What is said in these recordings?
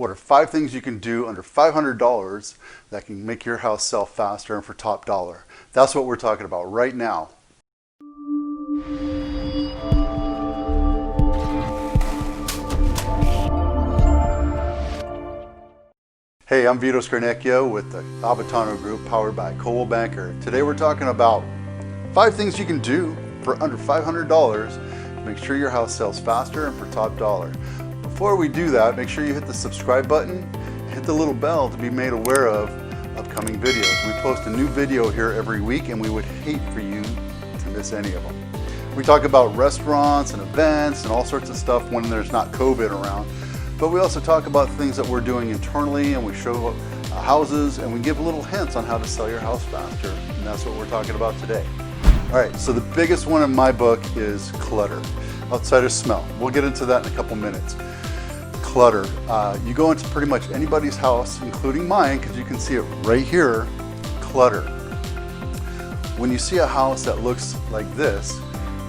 What are 5 things you can do under $500 that can make your house sell faster and for top dollar? That's what we're talking about right now. Hey, I'm Vito Scarnecchio with the Abitano Group powered by Coldwell Banker. Today we're talking about 5 things you can do for under $500 to make sure your house sells faster and for top dollar. Before we do that, make sure you hit the subscribe button, hit the little bell to be made aware of upcoming videos. We post a new video here every week and we would hate for you to miss any of them. We talk about restaurants and events and all sorts of stuff when there's not COVID around. But we also talk about things that we're doing internally, and we show houses and we give little hints on how to sell your house faster. And that's what we're talking about today. All right, so the biggest one in my book is clutter, outside of smell. We'll get into that in a couple minutes. Clutter. You go into pretty much anybody's house, including mine, because you can see it right here, clutter. When you see a house that looks like this,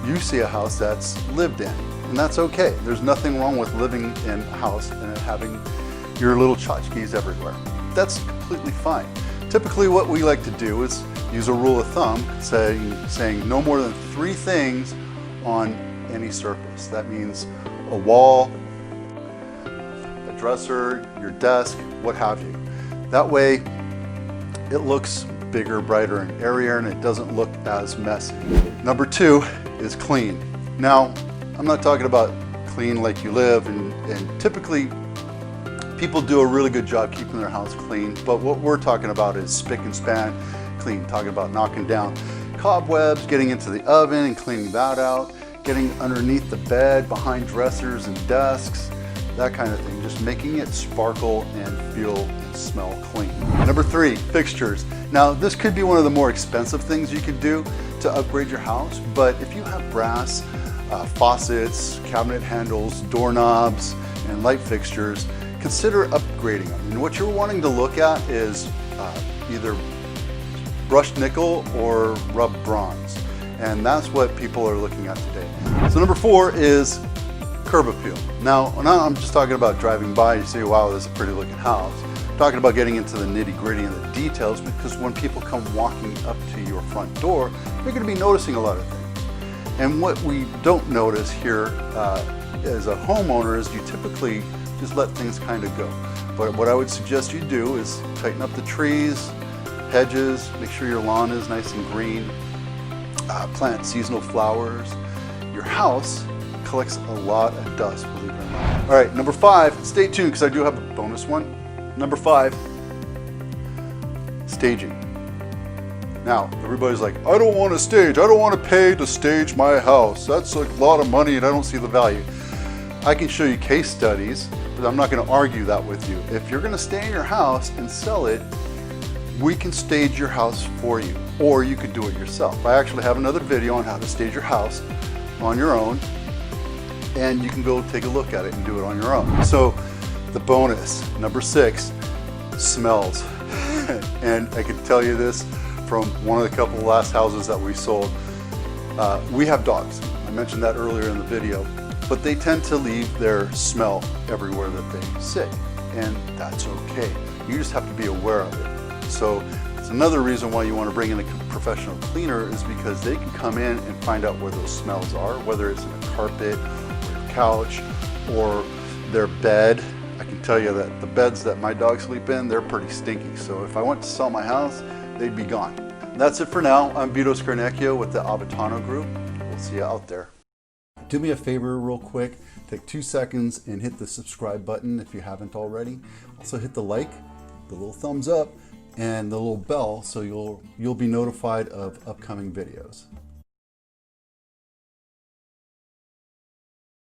you see a house that's lived in. And that's okay. There's nothing wrong with living in a house and having your little tchotchkes everywhere. That's completely fine. Typically what we like to do is use a rule of thumb saying no more than 3 things on any surface. That means a wall, a dresser, your desk, what have you. That way it looks bigger, brighter, and airier, and it doesn't look as messy. Number 2 is clean. Now, I'm not talking about clean like you live, and typically people do a really good job keeping their house clean, but what we're talking about is spick and span clean, talking about knocking down cobwebs, getting into the oven and cleaning that out, getting underneath the bed, behind dressers and desks, that kind of thing, just making it sparkle and feel and smell clean. Number 3, fixtures. Now this could be one of the more expensive things you could do to upgrade your house, but if you have brass faucets, cabinet handles, doorknobs, and light fixtures, consider upgrading them. And what you're wanting to look at is either brushed nickel or rubbed bronze. And that's what people are looking at today. So number 4 is curb appeal. Now I'm just talking about driving by, you say, wow, this is a pretty looking house. I'm talking about getting into the nitty gritty and the details, because when people come walking up to your front door, they're going to be noticing a lot of things. And what we don't notice here as a homeowner is you typically just let things kind of go. But what I would suggest you do is tighten up the trees, hedges, make sure your lawn is nice and green, plant seasonal flowers. Your house collects a lot of dust, believe it or not. All right, number 5, stay tuned because I do have a bonus one. Number 5, staging. Now, everybody's like, I don't want to stage. I don't want to pay to stage my house. That's a lot of money and I don't see the value. I can show you case studies, but I'm not going to argue that with you. If you're going to stay in your house and sell it, we can stage your house for you, or you could do it yourself. I actually have another video on how to stage your house on your own, and you can go take a look at it and do it on your own. So the bonus, number 6, smells. And I can tell you this from one of the couple last houses that we sold. We have dogs. I mentioned that earlier in the video, but they tend to leave their smell everywhere that they sit, and that's okay. You just have to be aware of it. So it's another reason why you want to bring in a professional cleaner, is because they can come in and find out where those smells are, whether it's in a carpet or a couch or their bed. I can tell you that the beds that my dogs sleep in, they're pretty stinky. So if I went to sell my house, they'd be gone. That's it for now. I'm Vito Scarnecchio with the Abitano Group. We'll see you out there. Do me a favor real quick. Take 2 seconds and hit the subscribe button if you haven't already. Also hit the like, the little thumbs up, and the little bell so you'll be notified of upcoming videos.